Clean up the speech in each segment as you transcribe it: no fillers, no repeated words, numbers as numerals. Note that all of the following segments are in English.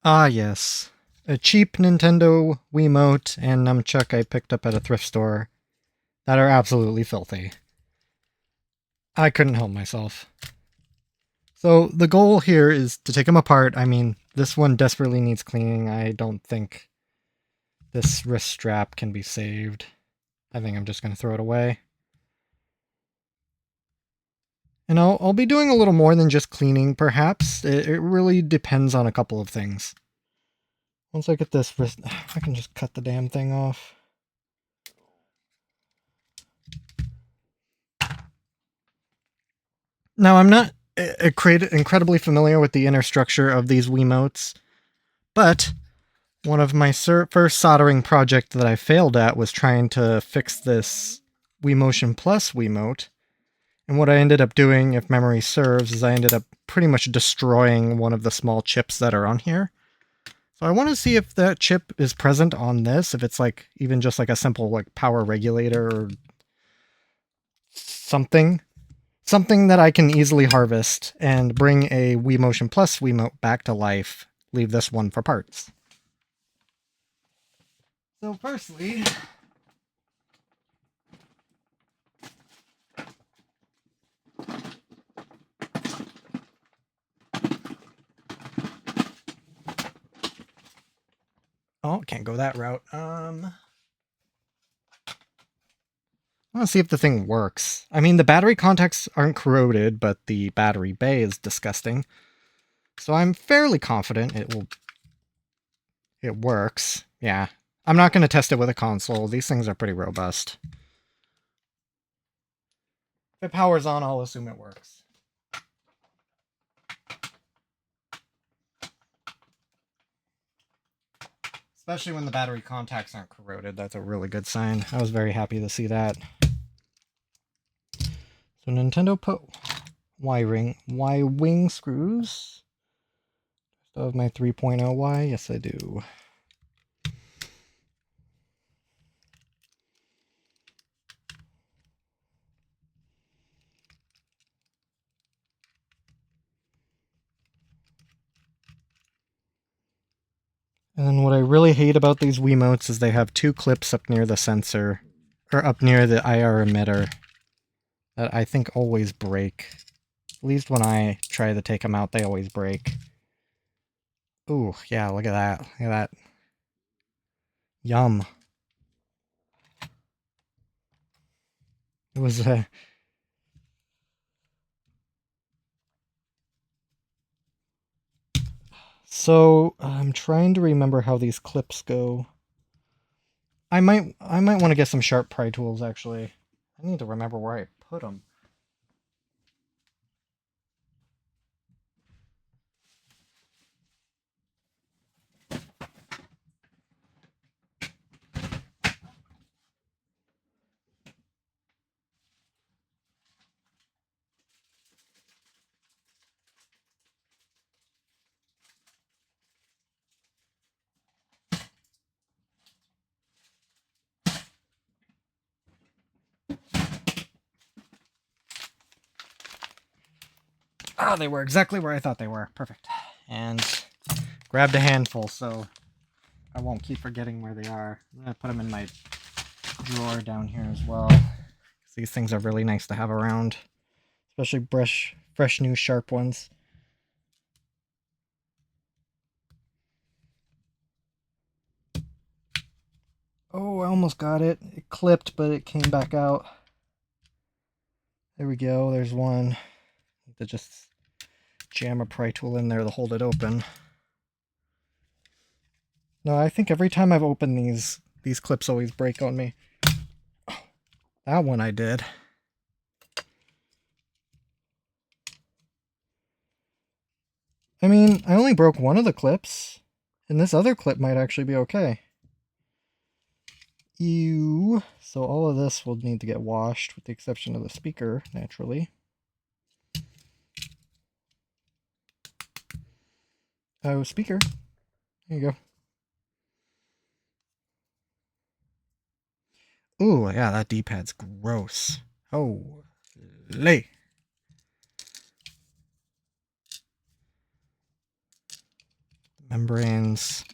Ah, yes. A cheap Nintendo Wiimote and nunchuck I picked up at a thrift store that are absolutely filthy. I couldn't help myself. So the goal here is to take them apart. I mean, this one desperately needs cleaning. I don't think this wrist strap can be saved. I think I'm just going to throw it away. And I'll be doing a little more than just cleaning, perhaps. It really depends on a couple of things. Once I get this wrist, I can just cut the damn thing off. Now, I'm not incredibly familiar with the inner structure of these Wiimotes, but one of my first soldering project that I failed at was trying to fix this WeMotion Plus Wiimote. And what I ended up doing, if memory serves, is I ended up pretty much destroying one of the small chips that are on here. So I want to see if that chip is present on this, if it's like even just like a simple like power regulator or something. Something that I can easily harvest and bring a WeMotion Plus Wiimote back to life. Leave this one for parts. So firstly, oh, can't go that route. I want to see if the thing works. I mean, the battery contacts aren't corroded, but the battery bay is disgusting. So I'm fairly confident it works. Yeah. I'm not going to test it with a console. These things are pretty robust. If it powers on, I'll assume it works. Especially when the battery contacts aren't corroded. That's a really good sign. I was very happy to see that. So Nintendo put Y-wing screws. Still have my 3.0Y? Yes, I do. And then what I really hate about these Wiimotes is they have two clips up near the sensor, or up near the IR emitter, that I think always break. At least when I try to take them out, they always break. Ooh, yeah, look at that. Look at that. Yum. It was So, I'm trying to remember how these clips go. I might want to get some sharp pry tools, actually. I need to remember where I put them. Ah, they were exactly where I thought they were. Perfect. And grabbed a handful, so I won't keep forgetting where they are. I'm going to put them in my drawer down here as well. These things are really nice to have around. Especially fresh new sharp ones. Oh, I almost got it. It clipped, but it came back out. There we go. There's one. Need to just jam a pry tool in there to hold it open. No, I think every time I've opened these clips always break on me. Oh, that one I did. I mean, I only broke one of the clips, and this other clip might actually be okay. Ew. So all of this will need to get washed, with the exception of the speaker, naturally. Oh, speaker. There you go. Ooh, yeah, that D-pad's gross. Holy. membranes.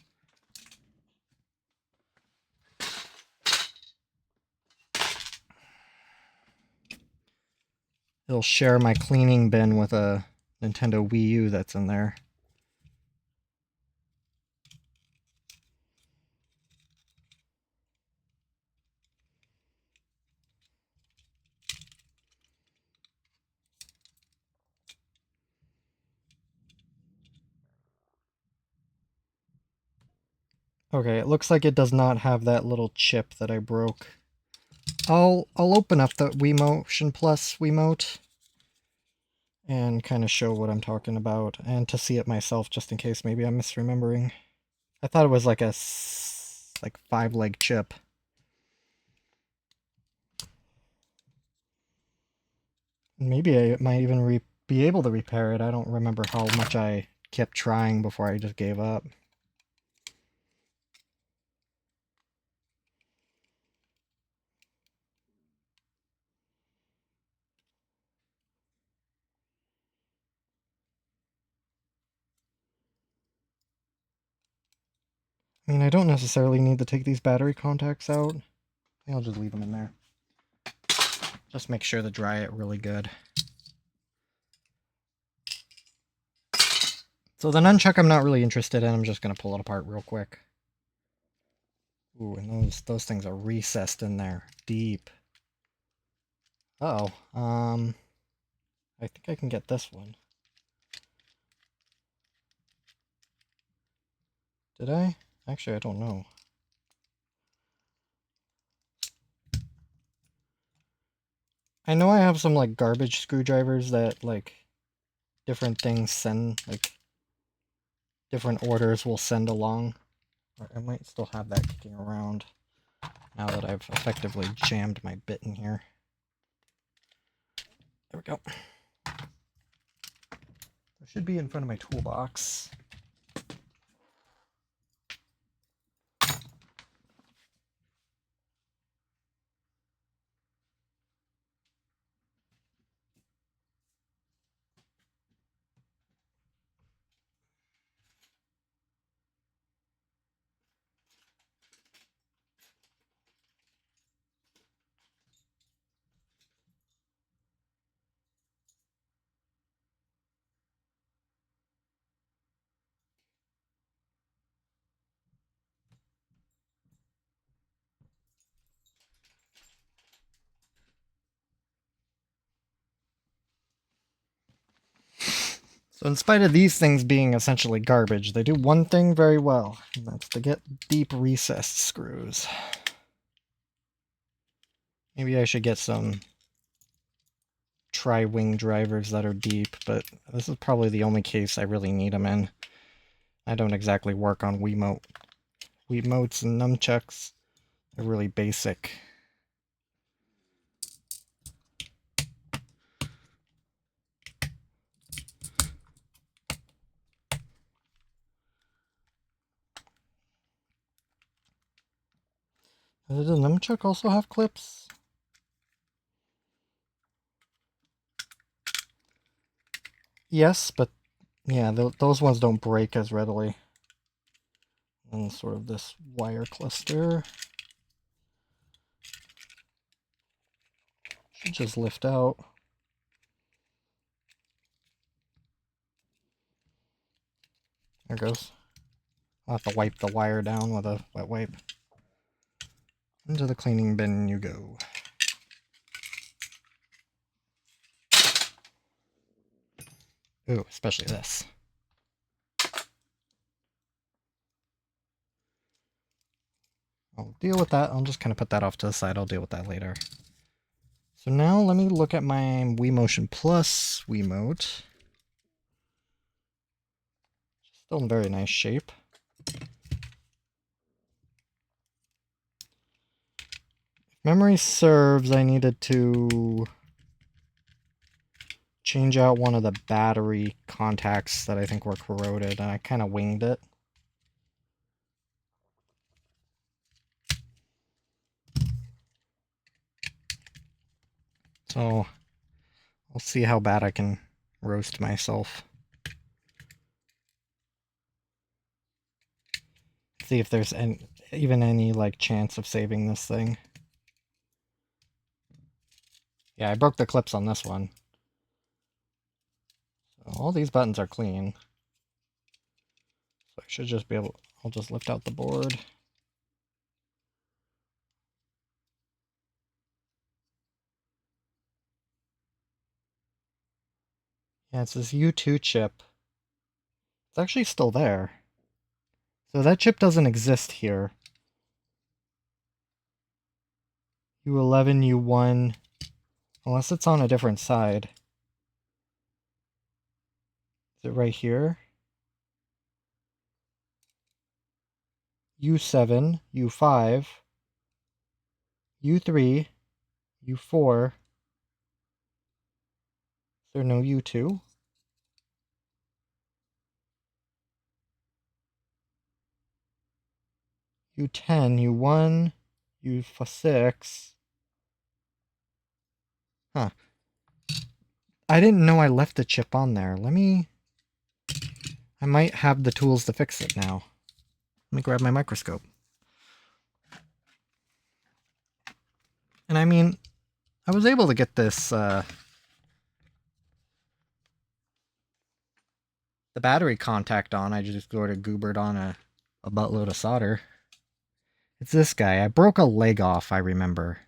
It'll share my cleaning bin with a Nintendo Wii U that's in there. Okay, it looks like it does not have that little chip that I broke. I'll open up the Wii Motion Plus Wiimote and kind of show what I'm talking about, and to see it myself just in case maybe I'm misremembering. I thought it was like a 5-leg chip. Maybe I might even be able to repair it. I don't remember how much I kept trying before I just gave up. I mean, I don't necessarily need to take these battery contacts out. I'll just leave them in there. Just make sure to dry it really good. So the nunchuck I'm not really interested in. I'm just going to pull it apart real quick. Ooh, and those things are recessed in there. Deep. Uh-oh. I think I can get this one. Did I? Actually, I don't know. I know I have some, like, garbage screwdrivers that, like, different things send, like, different orders will send along. Or I might still have that kicking around now that I've effectively jammed my bit in here. There we go. It should be in front of my toolbox. So in spite of these things being essentially garbage, they do one thing very well, and that's to get deep recessed screws. Maybe I should get some tri-wing drivers that are deep, but this is probably the only case I really need them in. I don't exactly work on Wiimotes and nunchucks. They're really basic. Does the nunchuck also have clips? Yes, but yeah, those ones don't break as readily. And sort of this wire cluster should just lift out. There it goes. I'll have to wipe the wire down with a wet wipe. Into the cleaning bin you go. Ooh, especially this. I'll deal with that. I'll just kind of put that off to the side. I'll deal with that later. So now let me look at my Wii Motion Plus Wiimote. Still in very nice shape. If memory serves, I needed to change out one of the battery contacts that I think were corroded, and I kind of winged it. So I'll see how bad I can roast myself. See if there's even any like chance of saving this thing. Yeah, I broke the clips on this one. So all these buttons are clean. So I should just be able, I'll just lift out the board. Yeah, it's this U2 chip. It's actually still there. So that chip doesn't exist here. U11, U1, unless it's on a different side. Is it right here? U7, U5, U3, U4. Is there no U2? U10, U1, U6. Huh. I didn't know I left the chip on there. I might have the tools to fix it now. Let me grab my microscope. And I mean, I was able to get this, the battery contact on. I just sort of goobered on a buttload of solder. It's this guy. I broke a leg off, I remember.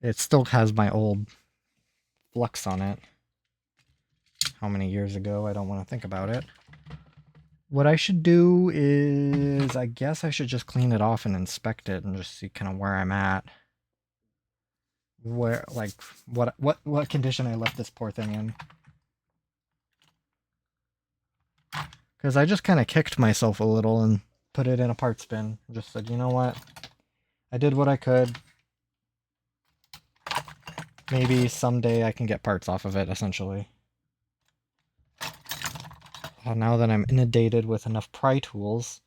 It still has my old flux on it. How many years ago? I don't want to think about it. What I should do is, I guess I should just clean it off and inspect it and just see kind of where I'm at. Where, like, what condition I left this poor thing in. Because I just kind of kicked myself a little and put it in a parts bin. Just said, you know what? I did what I could. Maybe someday I can get parts off of it, essentially. Now that I'm inundated with enough pry tools,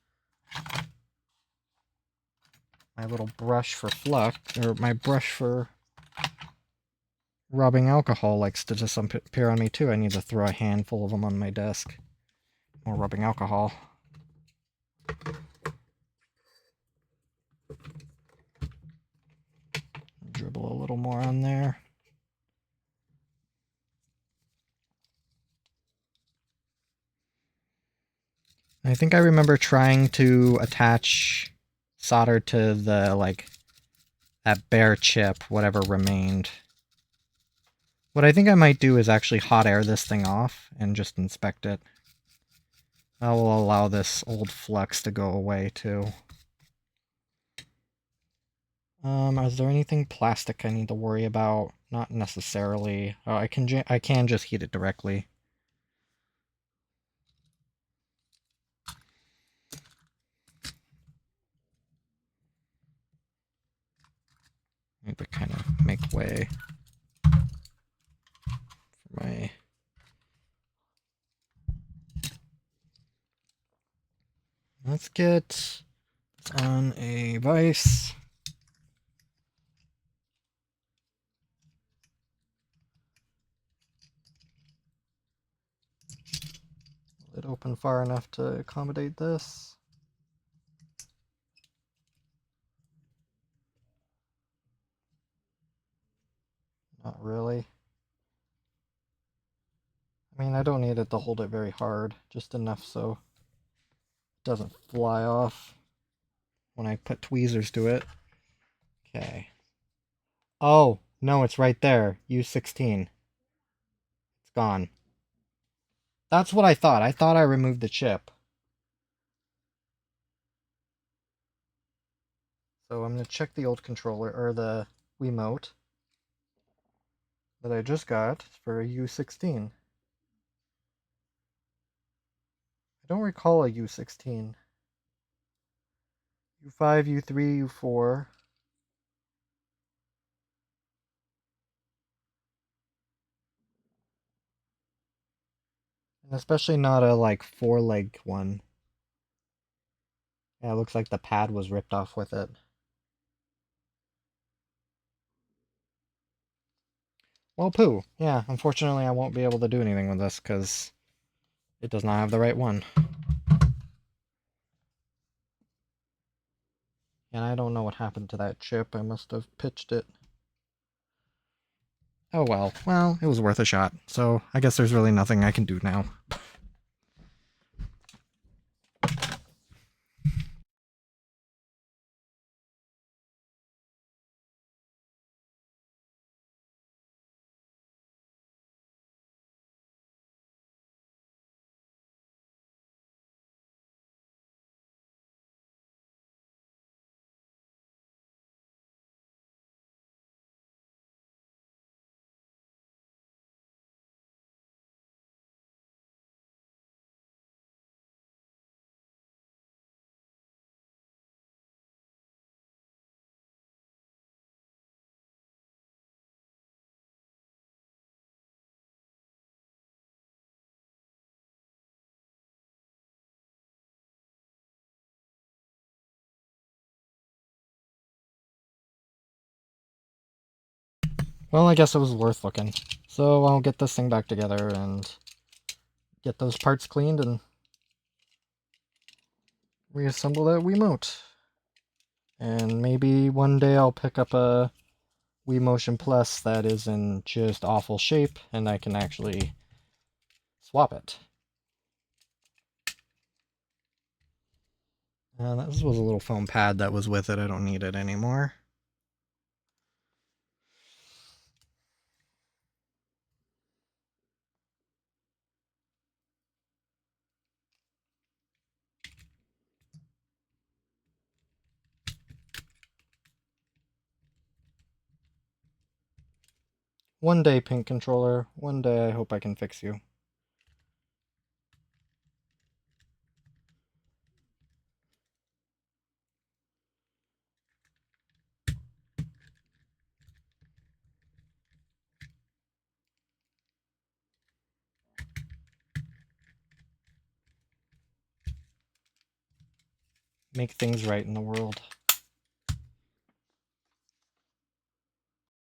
my little brush for flux, or my brush for rubbing alcohol likes to disappear on me too. I need to throw a handful of them on my desk. More rubbing alcohol. Dribble a little more on there. I think I remember trying to attach solder to the, like, that bare chip, whatever remained. What I think I might do is actually hot air this thing off and just inspect it. I will allow this old flux to go away too. Is there anything plastic I need to worry about? Not necessarily. Oh, I can just heat it directly. Need to kind of make way for my... Let's get on a vise. Lid open far enough to accommodate this. Not really. I mean, I don't need it to hold it very hard, just enough so it doesn't fly off when I put tweezers to it. Okay. Oh, no, it's right there. U16. It's gone. That's what I thought. I thought I removed the chip. So I'm going to check the old controller, or the Wiimote that I just got for a U16. I don't recall a U16. U5, U3, U4. And especially not a, like, four-leg one. Yeah, it looks like the pad was ripped off with it. Well, poo. Yeah, unfortunately I won't be able to do anything with this because it does not have the right one. And I don't know what happened to that chip. I must have pitched it. Oh well. Well, it was worth a shot. So I guess there's really nothing I can do now. Well, I guess it was worth looking. So I'll get this thing back together and get those parts cleaned and reassemble that Wiimote. And maybe one day I'll pick up a Wii Motion Plus that is in just awful shape and I can actually swap it. This was a little foam pad that was with it. I don't need it anymore. One day, Pink Controller. One day I hope I can fix you. Make things right in the world.